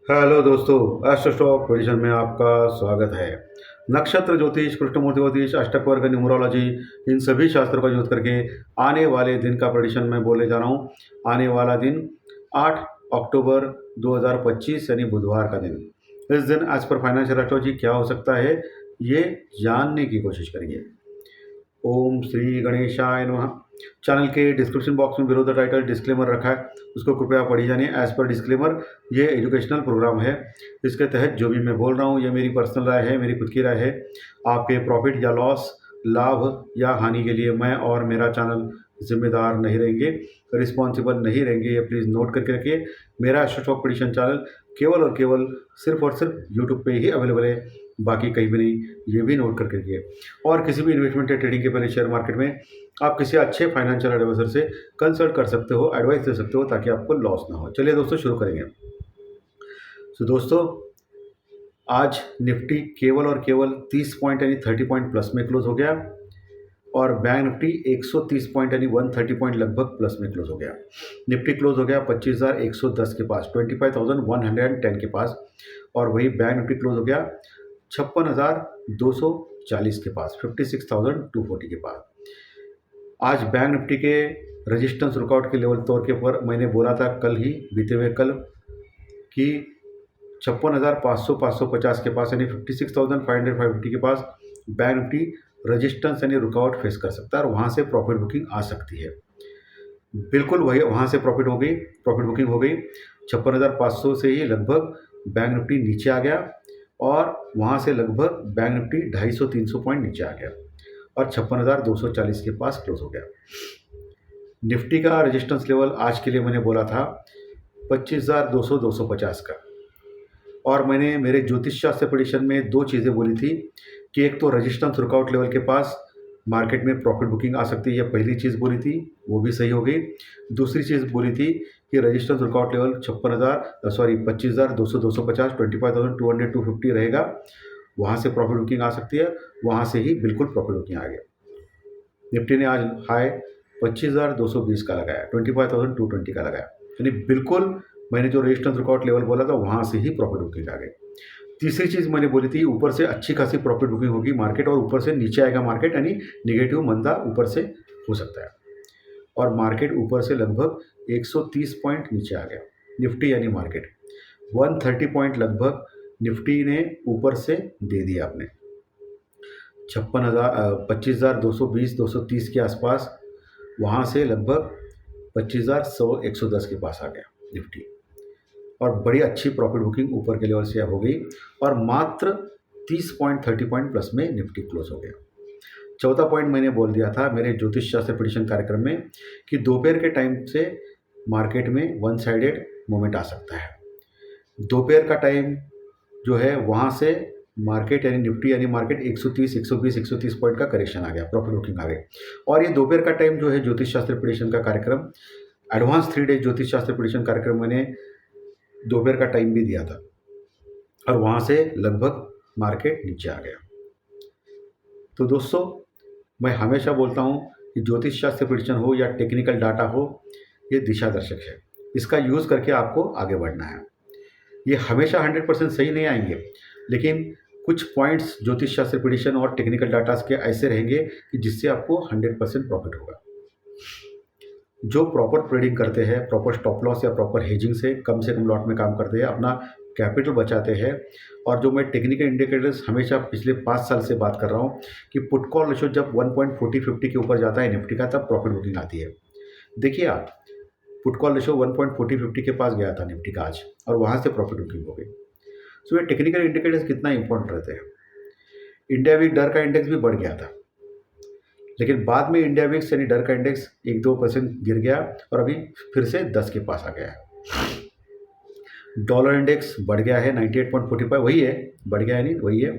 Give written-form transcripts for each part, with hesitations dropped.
Hello दोस्तों, astro stock prediction में आपका स्वागत है। नक्षत्र ज्योतिष, कृष्णमूर्ति ज्योतिष, अष्टक वर्ग न्यूमरोलॉजी, इन सभी शास्त्रों का यूज करके आने वाले दिन का प्रेडिक्शन मैं बोलने जा रहा हूँ। आने वाला दिन 8 अक्टूबर 2025 यानी बुधवार का दिन। इस दिन एज पर फाइनेंशियल एस्ट्रोलॉजी क्या हो सकता है, ये जानने की कोशिश करिए। ओम श्री गणेशाय नमः। चैनल के डिस्क्रिप्शन बॉक्स में बिलो द टाइटल डिस्क्लेमर रखा है, उसको कृपया पढ़ी जानिए। एज पर डिस्क्लेमर, ये एजुकेशनल प्रोग्राम है। इसके तहत जो भी मैं बोल रहा हूँ ये मेरी पर्सनल राय है, मेरी खुद की राय है। आपके प्रॉफिट या लॉस, लाभ या हानि के लिए मैं और मेरा चैनल जिम्मेदार नहीं रहेंगे, रिस्पॉन्सिबल नहीं रहेंगे। ये प्लीज़ नोट करके रखिए। मेरा एस्ट्रो स्टॉक प्रेडिक्शन चैनल केवल और केवल सिर्फ और सिर्फ यूट्यूब पे ही अवेलेबल है, बाकी कहीं भी नहीं। ये भी नोट करके रखिए। और किसी भी इन्वेस्टमेंट या ट्रेडिंग के पहले शेयर मार्केट में आप किसी अच्छे फाइनेंशियल एडवाइजर से कंसल्ट कर सकते हो, एडवाइस ले सकते हो, ताकि आपको लॉस ना हो। चलिए दोस्तों, शुरू करेंगे। दोस्तों, आज निफ्टी केवल और केवल 30 पॉइंट यानी 30 पॉइंट प्लस में क्लोज हो गया, और बैंक निफ्टी 130 पॉइंट यानी 130 पॉइंट लगभग प्लस में क्लोज हो गया। निफ्टी क्लोज हो गया 25,110 के पास, 25,110 के पास। और वही बैंक निफ्टी क्लोज हो गया 56,240 के पास, 56,240 के पास। आज बैंक निफ्टी के रेजिस्टेंस रुकआउट के लेवल तौर के ऊपर मैंने बोला था कल ही, बीते हुए कल, कि 56,500-550 के पास यानी 56,500-550 के पास बैंक निफ्टी रेजिस्टेंस यानी रुकआउट फेस कर सकता है, और वहाँ से प्रॉफिट बुकिंग आ सकती है। बिल्कुल वही, वहाँ से प्रॉफिट बुकिंग हो गई। 56,500 से ही लगभग बैंक निफ्टी नीचे आ गया, और वहाँ से लगभग बैंक निफ्टी 250-300 पॉइंट नीचे आ गया, और 56,240 के पास क्लोज हो गया। निफ्टी का रेजिस्टेंस लेवल आज के लिए मैंने बोला था 25,200-250 का। और मैंने मेरे ज्योतिष शास्त्र प्रेडिक्शन में दो चीज़ें बोली थी, कि एक तो रेजिस्टेंस रुकआउट लेवल के पास मार्केट में प्रॉफिट बुकिंग आ सकती है, यह पहली चीज़ बोली थी, वो भी सही हो गई। दूसरी चीज़ बोली थी कि रेजिस्टेंस रुकआउट लेवल 25,200-250, 25,200-250 रहेगा, वहाँ से प्रॉफिट बुकिंग आ सकती है। वहाँ से ही बिल्कुल प्रॉफिट बुकिंग आ गया। निफ्टी ने आज हाई 25,220 का लगाया, 25,220 का लगाया, यानी बिल्कुल मैंने जो रेजिस्टेंस रुकआउट लेवल बोला था वहाँ से ही प्रॉफिट बुकिंग आ गई। तीसरी चीज़ मैंने बोली थी, ऊपर से अच्छी खासी प्रॉफिट बुकिंग होगी मार्केट, और ऊपर से नीचे आएगा मार्केट, यानी नेगेटिव मंदा ऊपर से हो सकता है। और मार्केट ऊपर से लगभग 130 पॉइंट नीचे आ गया, निफ्टी यानी मार्केट 130 पॉइंट लगभग निफ्टी ने ऊपर से दे दिया अपने 25,220-230 के आसपास। वहाँ से लगभग 25,110 के पास आ गया निफ्टी, और बड़ी अच्छी प्रॉफिट बुकिंग ऊपर के लेवल से हो गई, और मात्र 30 पॉइंट 30 पॉइंट प्लस में निफ्टी क्लोज हो गया। चौथा पॉइंट मैंने बोल दिया था मेरे ज्योतिष शास्त्र प्रेडिक्शन कार्यक्रम में, कि दोपहर के टाइम से मार्केट में वन साइडेड मूवमेंट आ सकता है। दोपहर का टाइम जो है, वहाँ से मार्केट यानी निफ्टी यानी मार्केट 130, 120, 130 पॉइंट का करेक्शन आ गया, प्रॉफिट बुकिंग आ गई। और ये दोपहर का टाइम जो है ज्योतिष शास्त्र प्रेडिक्शन का कार्यक्रम, एडवांस 3 डे ज्योतिष शास्त्र प्रेडिक्शन कार्यक्रम मैंने दोपहर का टाइम भी दिया था, और वहाँ से लगभग मार्केट नीचे आ गया। तो दोस्तों, मैं हमेशा बोलता हूँ कि ज्योतिष शास्त्र प्रेडिक्शन हो या टेक्निकल डाटा हो, ये दिशा दर्शक है। इसका यूज़ करके आपको आगे बढ़ना है। ये हमेशा 100% सही नहीं आएंगे, लेकिन कुछ पॉइंट्स ज्योतिष शास्त्र प्रेडिक्शन और टेक्निकल डाटा के ऐसे रहेंगे कि जिससे आपको 100% प्रॉफिट होगा। जो प्रॉपर ट्रेडिंग करते हैं, प्रॉपर स्टॉप लॉस या प्रॉपर हेजिंग से कम लॉट में काम करते हैं, अपना कैपिटल बचाते हैं। और जो मैं टेक्निकल इंडिकेटर्स हमेशा पिछले 5 साल से बात कर रहा हूँ, कि पुट कॉल रेशो जब 1.40-50 के ऊपर जाता है निफ्टी का, तब प्रॉफिट बुकिंग आती है। देखिए आप, पुट कॉल रेशो 1.40-50 के पास गया था निफ्टी का आज, और वहाँ से प्रॉफिट बुकिंग हो गई। सो ये टेक्निकल इंडिकेटर्स कितना इंपॉर्टेंट रहते हैं। इंडिया वीक डर का इंडेक्स भी बढ़ गया था, लेकिन बाद में इंडिया विक्स यानी डर का इंडेक्स 1-2% गिर गया, और अभी फिर से 10 के पास आ गया है। डॉलर इंडेक्स बढ़ गया है 98.45, वही है, बढ़ गया है नहीं, वही है।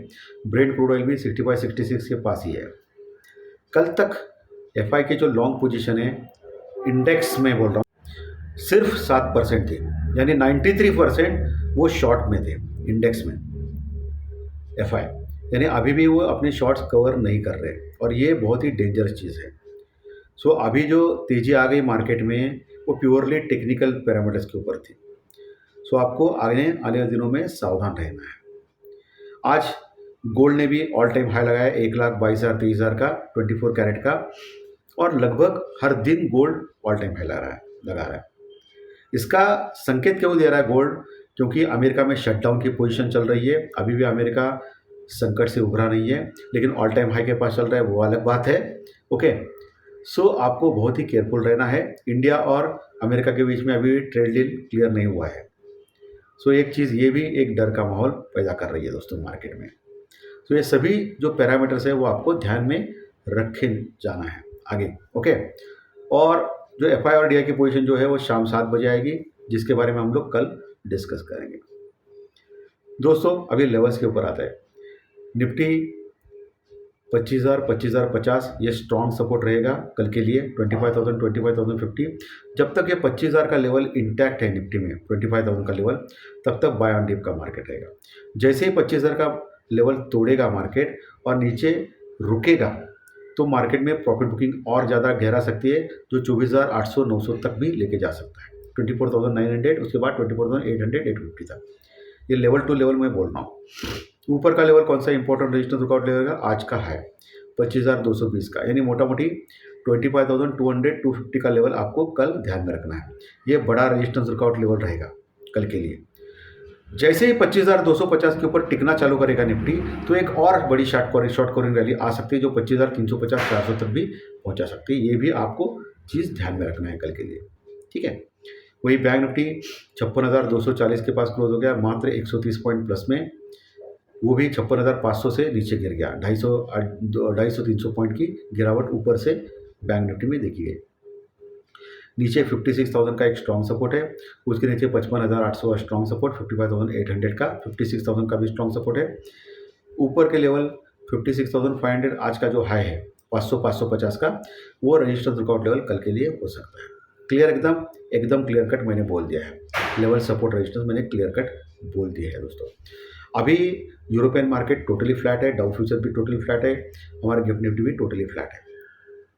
ब्रेंट क्रूड ऑयल भी 65-66 के पास ही है। कल तक एफआई के जो लॉन्ग पोजीशन है इंडेक्स में बोल रहा हूँ, सिर्फ 7% थे, यानी 93% वो शॉर्ट में थे इंडेक्स में एफआई, यानी अभी भी वो अपने शॉर्ट्स कवर नहीं कर रहे, और ये बहुत ही डेंजरस चीज़ है। सो अभी जो तेज़ी आ गई मार्केट में, वो प्योरली टेक्निकल पैरामीटर्स के ऊपर थी। सो आपको आने आने वाले दिनों में सावधान रहना है। आज गोल्ड ने भी ऑल टाइम हाई लगाया 1,22,000 23,000 का 24 कैरेट का, और लगभग हर दिन गोल्ड ऑल टाइम हाई लगा रहा है। इसका संकेत क्यों दे रहा है गोल्ड? क्योंकि अमेरिका में शटडाउन की पोजीशन चल रही है, अभी भी अमेरिका संकट से उभरा नहीं है, लेकिन ऑल टाइम हाई के पास चल रहा है, वो अलग बात है। ओके, सो आपको बहुत ही केयरफुल रहना है। इंडिया और अमेरिका के बीच में अभी ट्रेड डील क्लियर नहीं हुआ है, सो एक चीज़ ये भी एक डर का माहौल पैदा कर रही है दोस्तों मार्केट में। तो ये सभी जो पैरामीटर्स है वो आपको ध्यान में रखे जाना है आगे। ओके, और जो एफ आई और डी आई की पोजीशन जो है वो शाम 7 बजे आएगी, जिसके बारे में हम लोग कल डिस्कस करेंगे। दोस्तों अभी लेवल्स के ऊपर आता है। निफ्टी 25,000 25,050 ये स्ट्रॉन्ग सपोर्ट रहेगा कल के लिए। 25,000 25,050 जब तक ये 25,000 का लेवल इंटैक्ट है निफ्टी में, 25,000 का लेवल, तब तक बाय ऑन डिप का मार्केट रहेगा। जैसे ही 25,000 का लेवल तोड़ेगा मार्केट और नीचे रुकेगा, तो मार्केट में प्रॉफिट बुकिंग और ज़्यादा गहरा सकती है, जो 24,800 900 तक भी लेके जा सकता है। 24,900, उसके बाद 24,800 850 तक। ये लेवल टू लेवल मैं बोल रहा हूँ। ऊपर का लेवल कौन सा इंपॉर्टेंट रेजिस्टेंस वर्कआउट लेवल है? आज का है 25,220 का, यानी मोटा मोटी 25,200 250 का लेवल आपको कल ध्यान में रखना है। ये बड़ा रेजिस्टेंस वर्कआउट लेवल रहेगा कल के लिए। जैसे ही 25,250 के ऊपर टिकना चालू करेगा निफ्टी, तो एक और बड़ी शॉर्ट कवरिंग रैली आ सकती है, जो 25,350 400 तक भी पहुंचा सकती है। ये भी आपको चीज़ ध्यान में रखना है कल के लिए, ठीक है। वही बैंक निफ्टी 56,240 के पास क्लोज हो गया, मात्र 130 पॉइंट प्लस में। वो भी 56,500 से नीचे गिर गया, 250-300 पॉइंट की गिरावट ऊपर से बैंक निफ्टी में देखी गई। नीचे 56,000 का एक स्ट्रॉन्ग सपोर्ट है, उसके नीचे 55,800 का स्ट्रॉन्ग सपोर्ट, 55,800 का, 56,000 का भी स्ट्रॉन्ग सपोर्ट है। ऊपर के लेवल 56,500 आज का जो हाई है 500-550 का, वो रजिस्टेंस वर्कआउट लेवल कल के लिए हो सकता है। क्लियर, एकदम क्लियर कट मैंने बोल दिया है। लेवल सपोर्ट रजिस्टेंस मैंने क्लियर कट बोल दिया है दोस्तों। अभी यूरोपियन मार्केट टोटली फ्लैट है, डाउ फ्यूचर भी टोटली फ्लैट है, हमारा गिफ्ट निफ्टी भी टोटली फ्लैट है।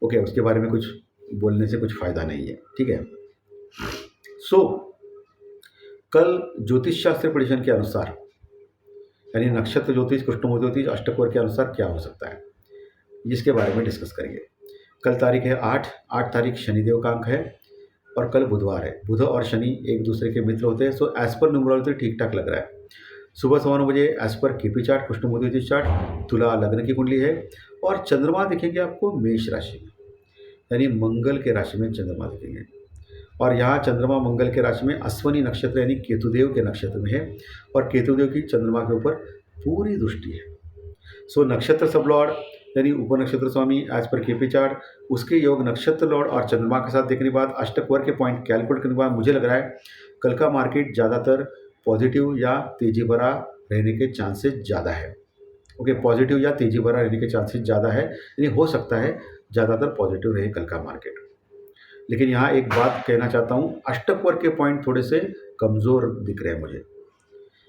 ओके, उसके बारे में कुछ बोलने से कुछ फ़ायदा नहीं है, ठीक है। सो कल ज्योतिष शास्त्र प्रेडिक्शन के अनुसार, यानी नक्षत्र ज्योतिष, कुष्टम ज्योतिष, अष्टकोर के अनुसार क्या हो सकता है, जिसके बारे में डिस्कस करेंगे। कल तारीख है 8 तारीख शनिदेव का अंक है, और कल बुधवार है। बुध और शनि एक दूसरे के मित्र होते हैं, सो एज पर न्यूमरोलॉजी ठीक ठाक लग रहा है। सुबह 9 बजे एज पर केपी चार्ट, कुष्टम ज्योतिष चार्ट, तुला लग्न की कुंडली है, और चंद्रमा दिखेंगे आपको मेष राशि में, यानी मंगल के राशि में चंद्रमा दिखेंगे। और यहाँ चंद्रमा मंगल के राशि में अश्वनी नक्षत्र यानी केतुदेव के नक्षत्र में है, और केतुदेव की चंद्रमा के ऊपर पूरी दृष्टि है। सो नक्षत्र सब लॉर्ड यानी उप नक्षत्र स्वामी एज पर केपी चार्ट, उसके योग नक्षत्र लॉर्ड और चंद्रमा के साथ देखने के बाद, अष्टक के पॉइंट कैलकुलेट करने के बाद, मुझे लग रहा है कल का मार्केट ज़्यादातर पॉजिटिव या तेजी भरा रहने के चांसेस ज़्यादा है। ओके, पॉजिटिव या तेजी भरा रहने के चांसेस ज़्यादा है, यानी हो सकता है ज़्यादातर पॉजिटिव रहे कल का मार्केट। लेकिन यहाँ एक बात कहना चाहता हूँ, अष्टक वर्ग के पॉइंट थोड़े से कमज़ोर दिख रहे हैं मुझे।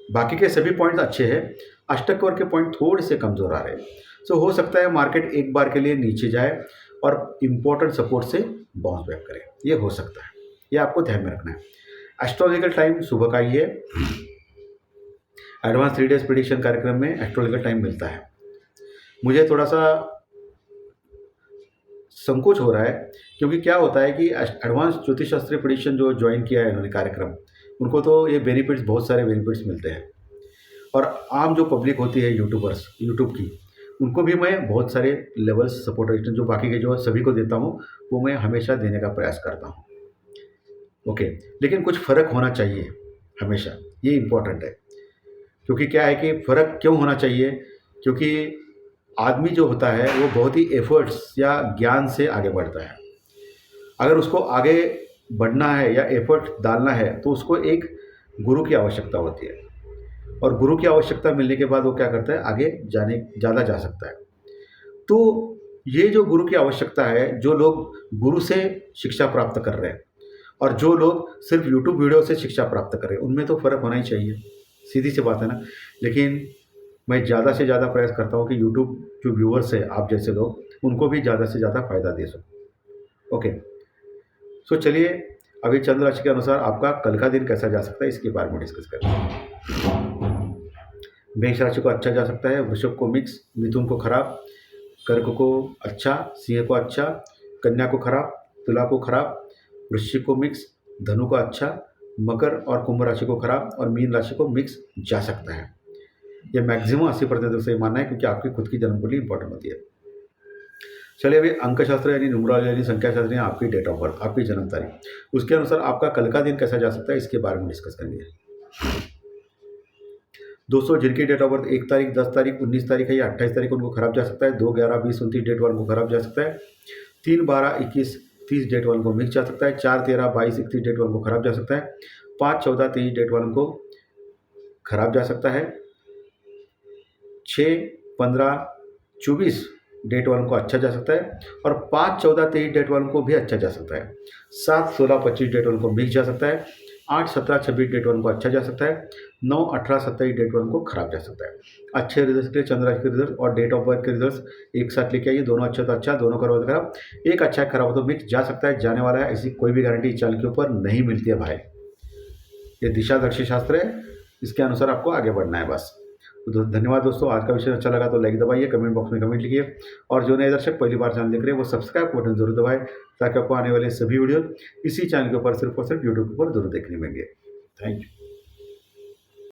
बाकी के सभी पॉइंट्स अच्छे हैं, अष्टक वर्ग के पॉइंट थोड़े से कमज़ोर आ रहे हैं। सो हो सकता है मार्केट एक बार के लिए नीचे जाए और इम्पोर्टेंट सपोर्ट से बाउंस बैक करे, ये हो सकता है, ये आपको ध्यान में रखना है। एस्ट्रोलॉजिकल टाइम सुबह का ही है। एडवांस 3 डेज प्रेडिक्शन कार्यक्रम में एस्ट्रोलॉजिकल टाइम मिलता है। मुझे थोड़ा सा संकोच हो रहा है, क्योंकि क्या होता है कि एडवांस ज्योतिष शास्त्रीय प्रेडिक्शन जो ज्वाइन किया है इन्होंने कार्यक्रम, उनको तो ये बेनिफिट्स, बहुत सारे बेनिफिट्स मिलते हैं। और आम जो पब्लिक होती है यूट्यूबर्स, यूट्यूब की, उनको भी मैं बहुत सारे लेवल्स सपोर्ट रजिस्टर जो बाकी के जो सभी को देता हूँ, वो मैं हमेशा देने का प्रयास करता हूँ। ओके, लेकिन कुछ फ़र्क होना चाहिए हमेशा, ये इम्पोर्टेंट है। क्योंकि क्या है कि फ़र्क क्यों होना चाहिए, क्योंकि आदमी जो होता है वो बहुत ही एफर्ट्स या ज्ञान से आगे बढ़ता है। अगर उसको आगे बढ़ना है या एफर्ट डालना है, तो उसको एक गुरु की आवश्यकता होती है, और गुरु की आवश्यकता मिलने के बाद वो क्या करता है, आगे ज़्यादा जा सकता है। तो ये जो गुरु की आवश्यकता है, जो लोग गुरु से शिक्षा प्राप्त कर रहे हैं और जो लोग सिर्फ यूट्यूब वीडियो से शिक्षा प्राप्त कर रहे हैं, उनमें तो फ़र्क होना ही चाहिए, सीधी सी बात है ना। लेकिन मैं ज़्यादा से ज़्यादा प्रयास करता हूँ कि यूट्यूब जो व्यूअर्स है, आप जैसे लोग, उनको भी ज़्यादा से ज़्यादा फ़ायदा दे सकूँ। ओके, सो चलिए अभी चंद्र राशि के अनुसार आपका कल का दिन कैसा जा सकता है इसके बारे में डिस्कस करते हैं। मेष राशि को अच्छा जा सकता है, वृषभ को मिक्स, मिथुन को खराब, कर्क को अच्छा, सिंह को अच्छा, कन्या को खराब, तुला को खराब, वृश्चिक को मिक्स, धनु को अच्छा, मकर और कुंभ राशि को खराब और मीन राशि को मिक्स जा सकता है। ये मैक्सिमम 80% सही मानना है, क्योंकि आपकी खुद की जन्म कुंडली इंपॉर्टेंट होती है। चलिए अभी अंकशास्त्र यानी न्यूमरोलॉजी यानी संख्या शास्त्र यानी आपकी डेट ऑफ बर्थ, आपकी जन्म तारीख, उसके अनुसार आपका कल का दिन कैसा जा सकता है इसके बारे में डिस्कस करेंगे। दोस्तों जिनकी डेट ऑफ बर्थ 1 तारीख, 10 तारीख, 19 तारीख है या 28 तारीख, उनको खराब जा सकता है। 2, 11, 20, 29 डेट वालों को खराब जा सकता है। 3, 12, 21, 30 डेट वालों को मिक्स जा सकता है। 4, 13, 22, 31 डेट वालों को खराब जा सकता है। 5, 14, 23 डेट वालों को खराब जा सकता है। 6, 15, 24 डेट वालों को अच्छा जा सकता है और 5, 14, 23 डेट वालों को भी अच्छा जा सकता है। 7, 16, 25 डेट वालों को मिक्स जा सकता है। 8, 17, 26 डेट वालों को अच्छा जा सकता है। 9, 18, 27 डेट वालों को खराब जा सकता है। अच्छे रिजल्ट के लिए चंद्र राशि के रिजल्ट और डेट ऑफ बर्थ के रिजल्ट एक साथ लेके आइए। दोनों अच्छा तो अच्छा, दोनों खराब तो खराब। एक अच्छा है, खराब हो तो मिक्स जा सकता है, जाने वाला है, ऐसी कोई भी गारंटी चाल के ऊपर नहीं मिलती है भाई। ये दिशादर्शी शास्त्र है, इसके अनुसार आपको आगे बढ़ना है बस। तो धन्यवाद दोस्तों, आज का विषय अच्छा लगा तो लाइक दबाइए, कमेंट बॉक्स में कमेंट लिखिए और जो नए दर्शक पहली बार चैनल देख रहे हैं वो सब्सक्राइब बटन जरूर दबाएं, ताकि आपको आने वाले सभी वीडियो इसी चैनल के ऊपर सिर्फ और सिर्फ यूट्यूब के ऊपर जरूर देखने मिलेंगे। Thank you.